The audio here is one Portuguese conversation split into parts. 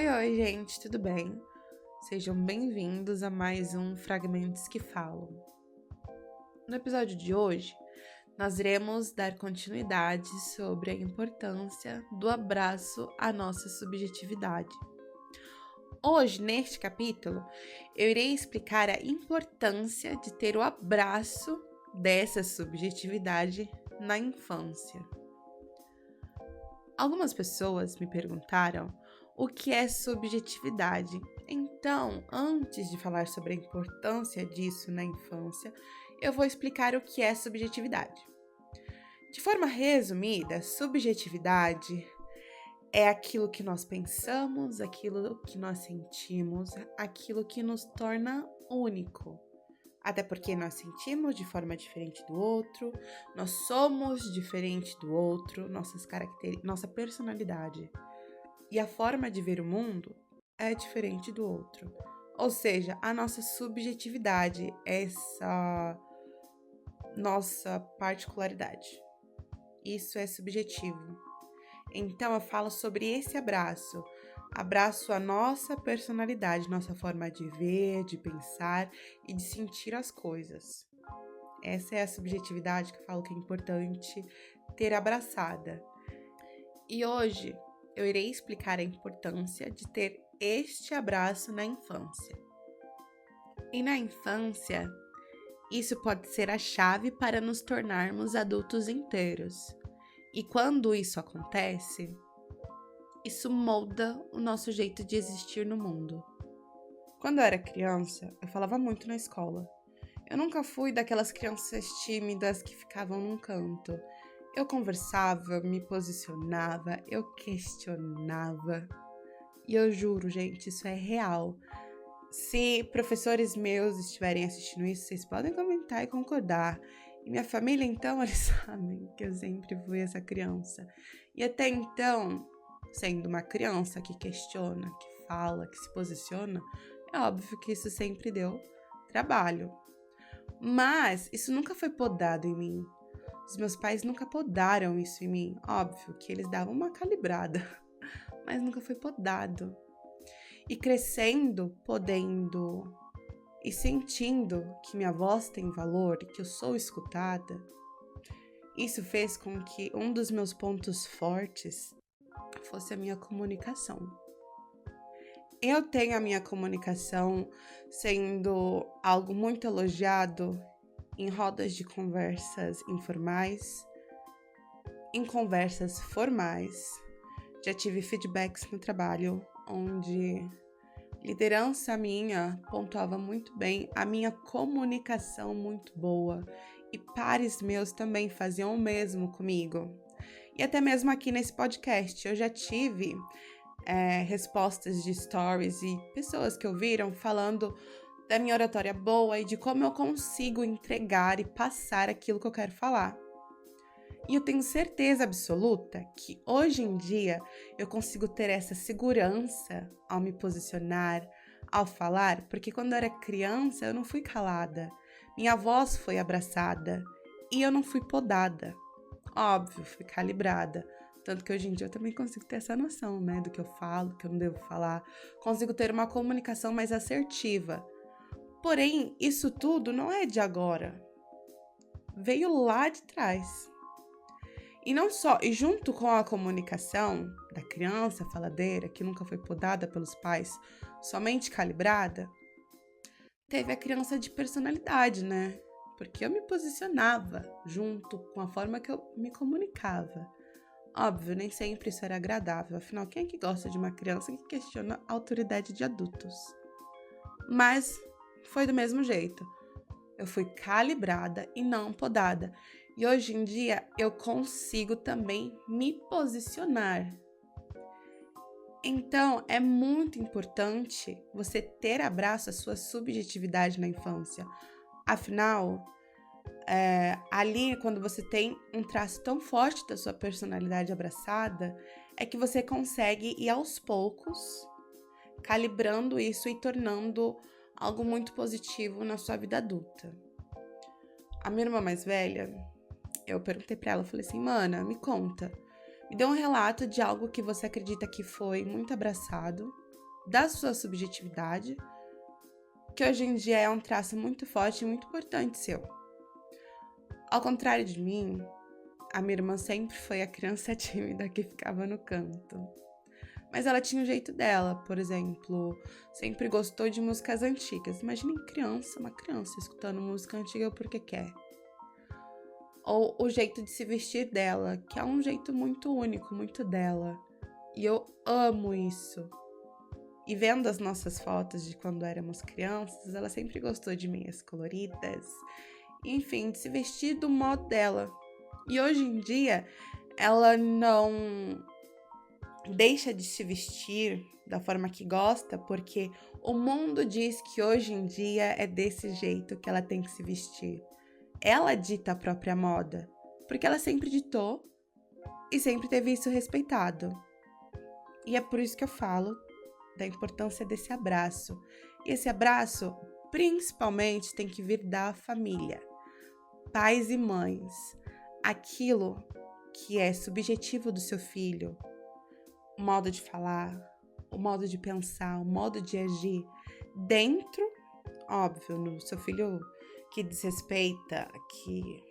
Oi, gente, tudo bem? Sejam bem-vindos a mais um Fragmentos que Falam. No episódio de hoje, nós iremos dar continuidade sobre a importância do abraço à nossa subjetividade. Hoje, neste capítulo, eu irei explicar a importância de ter o abraço dessa subjetividade na infância. Algumas pessoas me perguntaram o que é subjetividade. Então, antes de falar sobre a importância disso na infância, eu vou explicar o que é subjetividade. De forma resumida, subjetividade é aquilo que nós pensamos, aquilo que nós sentimos, aquilo que nos torna único. Até porque nós sentimos de forma diferente do outro, nós somos diferente do outro, nossa personalidade e a forma de ver o mundo é diferente do outro. Ou seja, a nossa subjetividade, essa nossa particularidade. Isso é subjetivo. Então, eu falo sobre esse abraço. Abraço a nossa personalidade, nossa forma de ver, de pensar e de sentir as coisas. Essa é a subjetividade que eu falo que é importante ter abraçada. E hoje eu irei explicar a importância de ter este abraço na infância. E na infância, isso pode ser a chave para nos tornarmos adultos inteiros. E quando isso acontece, isso molda o nosso jeito de existir no mundo. Quando eu era criança, eu falava muito na escola. Eu nunca fui daquelas crianças tímidas que ficavam num canto. Eu conversava, me posicionava, eu questionava. E eu juro, gente, isso é real. Se professores meus estiverem assistindo isso, vocês podem comentar e concordar. E minha família, então, eles sabem que eu sempre fui essa criança. E até então, sendo uma criança que questiona, que fala, que se posiciona, é óbvio que isso sempre deu trabalho. Mas isso nunca foi podado em mim. Os meus pais nunca podaram isso em mim. Óbvio que eles davam uma calibrada, mas nunca foi podado. E crescendo, podendo e sentindo que minha voz tem valor e que eu sou escutada, isso fez com que um dos meus pontos fortes fosse a minha comunicação. Eu tenho a minha comunicação sendo algo muito elogiado em rodas de conversas informais, em conversas formais. Já tive feedbacks no trabalho, onde liderança minha pontuava muito bem a minha comunicação muito boa. E pares meus também faziam o mesmo comigo. E até mesmo aqui nesse podcast, eu já tive respostas de stories e pessoas que ouviram falando da minha oratória boa e de como eu consigo entregar e passar aquilo que eu quero falar. E eu tenho certeza absoluta que hoje em dia eu consigo ter essa segurança ao me posicionar, ao falar, porque quando eu era criança eu não fui calada, minha voz foi abraçada e eu não fui podada. Óbvio, fui calibrada. Tanto que hoje em dia eu também consigo ter essa noção, né, do que eu falo, do que eu não devo falar. Consigo ter uma comunicação mais assertiva. Porém, isso tudo não é de agora. Veio lá de trás. E não só, e junto com a comunicação da criança faladeira, que nunca foi podada pelos pais, somente calibrada, teve a criança de personalidade, né? Porque eu me posicionava junto com a forma que eu me comunicava. Óbvio, nem sempre isso era agradável, afinal, quem é que gosta de uma criança que questiona a autoridade de adultos? Mas foi do mesmo jeito. Eu fui calibrada e não podada. E hoje em dia eu consigo também me posicionar. Então, é muito importante você ter abraço à sua subjetividade na infância. Afinal, ali quando você tem um traço tão forte da sua personalidade abraçada, é que você consegue ir aos poucos calibrando isso e tornando algo muito positivo na sua vida adulta. A minha irmã mais velha, eu perguntei pra ela, falei assim, me conta, me dê um relato de algo que você acredita que foi muito abraçado da sua subjetividade, que hoje em dia é um traço muito forte e muito importante seu. Ao contrário de mim, a minha irmã sempre foi a criança tímida que ficava no canto. Mas ela tinha o jeito dela, por exemplo, sempre gostou de músicas antigas. Imaginem uma criança escutando música antiga porque quer. Ou o jeito de se vestir dela, que é um jeito muito único, muito dela. E eu amo isso. E vendo as nossas fotos de quando éramos crianças, ela sempre gostou de meias coloridas. Enfim, de se vestir do modo dela. E hoje em dia, ela não deixa de se vestir da forma que gosta, porque o mundo diz que hoje em dia é desse jeito que ela tem que se vestir. Ela dita a própria moda, porque ela sempre ditou e sempre teve isso respeitado. E é por isso que eu falo da importância desse abraço. E esse abraço, principalmente, tem que vir da família. Pais e mães. Aquilo que é subjetivo do seu filho, o modo de falar, o modo de pensar, o modo de agir, dentro, óbvio, no seu filho que desrespeita, que,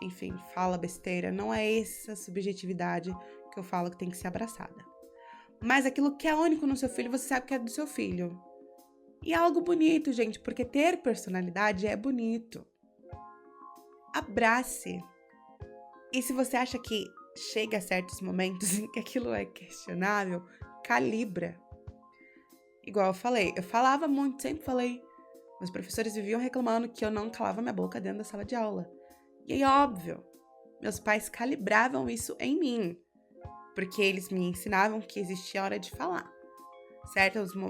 enfim, fala besteira, não é essa subjetividade que eu falo que tem que ser abraçada. Mas aquilo que é único no seu filho, você sabe que é do seu filho. E é algo bonito, gente, porque ter personalidade é bonito. Abrace. E se você acha que chega a certos momentos em que aquilo é questionável, calibra. Igual eu falei, eu falava muito, sempre falei. Meus professores viviam reclamando que eu não calava minha boca dentro da sala de aula. E aí, óbvio, meus pais calibravam isso em mim, porque eles me ensinavam que existia hora de falar.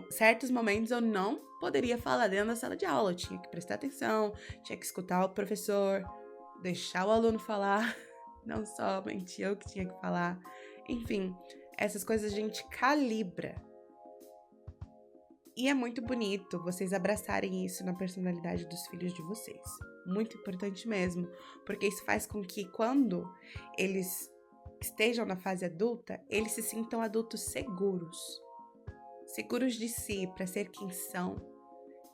Certos momentos eu não poderia falar dentro da sala de aula, eu tinha que prestar atenção, tinha que escutar o professor, deixar o aluno falar, não somente eu que tinha que falar. Enfim, essas coisas a gente calibra. E é muito bonito vocês abraçarem isso na personalidade dos filhos de vocês. Muito importante mesmo, porque isso faz com que quando eles estejam na fase adulta, eles se sintam adultos seguros. Seguros de si, para ser quem são,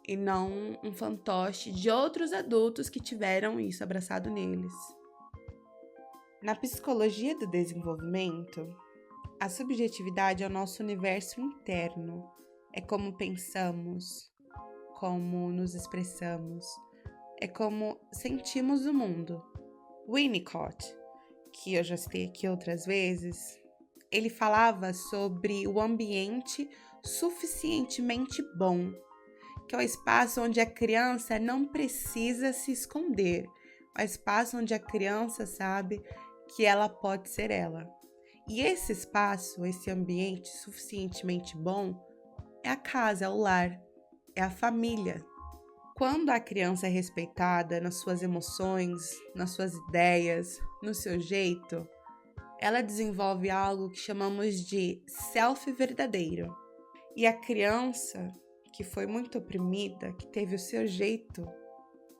e não um fantoche de outros adultos que tiveram isso abraçado neles. Na psicologia do desenvolvimento, a subjetividade é o nosso universo interno. É como pensamos, como nos expressamos, é como sentimos o mundo. Winnicott, que eu já citei aqui outras vezes, ele falava sobre o ambiente suficientemente bom, que é o espaço onde a criança não precisa se esconder, é o espaço onde a criança sabe que ela pode ser ela. E esse espaço, esse ambiente suficientemente bom, é a casa, é o lar, é a família. Quando a criança é respeitada nas suas emoções, nas suas ideias, no seu jeito, ela desenvolve algo que chamamos de self verdadeiro. E a criança que foi muito oprimida, que teve o seu jeito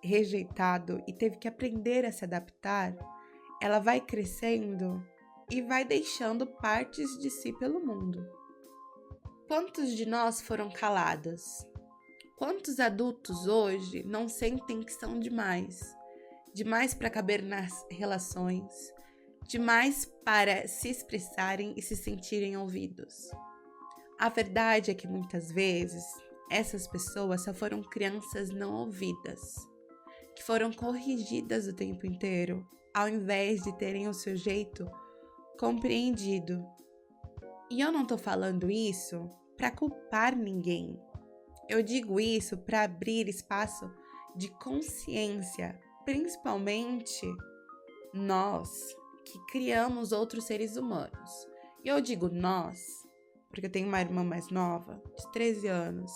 rejeitado e teve que aprender a se adaptar, ela vai crescendo e vai deixando partes de si pelo mundo. Quantos de nós foram calados? Quantos adultos hoje não sentem que são demais? Demais para caber nas relações, demais para se expressarem e se sentirem ouvidos. A verdade é que muitas vezes essas pessoas só foram crianças não ouvidas, que foram corrigidas o tempo inteiro, ao invés de terem o seu jeito compreendido. E eu não tô falando isso para culpar ninguém. Eu digo isso para abrir espaço de consciência, principalmente nós que criamos outros seres humanos. E eu digo nós, porque eu tenho uma irmã mais nova, de 13 anos,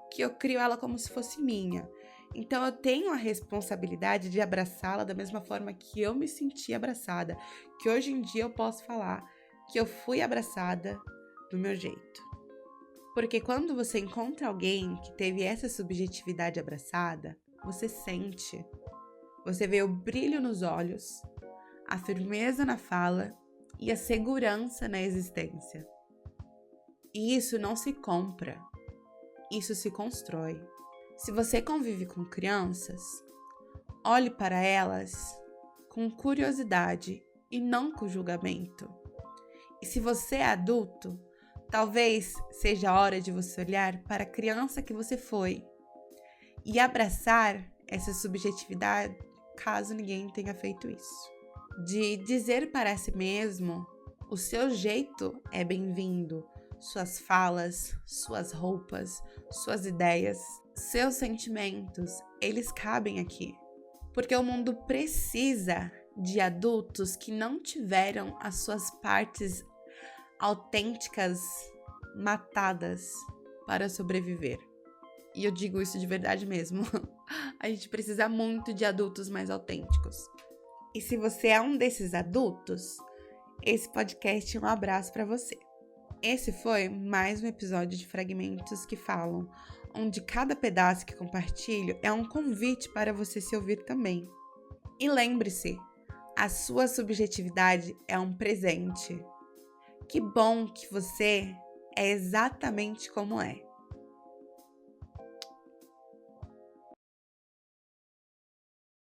que eu crio ela como se fosse minha. Então eu tenho a responsabilidade de abraçá-la da mesma forma que eu me senti abraçada, que hoje em dia eu posso falar que eu fui abraçada do meu jeito. Porque quando você encontra alguém que teve essa subjetividade abraçada, você sente. Você vê o brilho nos olhos, a firmeza na fala e a segurança na existência. E isso não se compra, isso se constrói. Se você convive com crianças, olhe para elas com curiosidade e não com julgamento. E se você é adulto, talvez seja a hora de você olhar para a criança que você foi e abraçar essa subjetividade, caso ninguém tenha feito isso. De dizer para si mesmo, o seu jeito é bem-vindo, suas falas, suas roupas, suas ideias, seus sentimentos, eles cabem aqui. Porque o mundo precisa de adultos que não tiveram as suas partes autênticas matadas para sobreviver. E eu digo isso de verdade mesmo. A gente precisa muito de adultos mais autênticos. E se você é um desses adultos, esse podcast é um abraço para você. Esse foi mais um episódio de Fragmentos que Falam, onde cada pedaço que compartilho é um convite para você se ouvir também. E lembre-se, a sua subjetividade é um presente. Que bom que você é exatamente como é.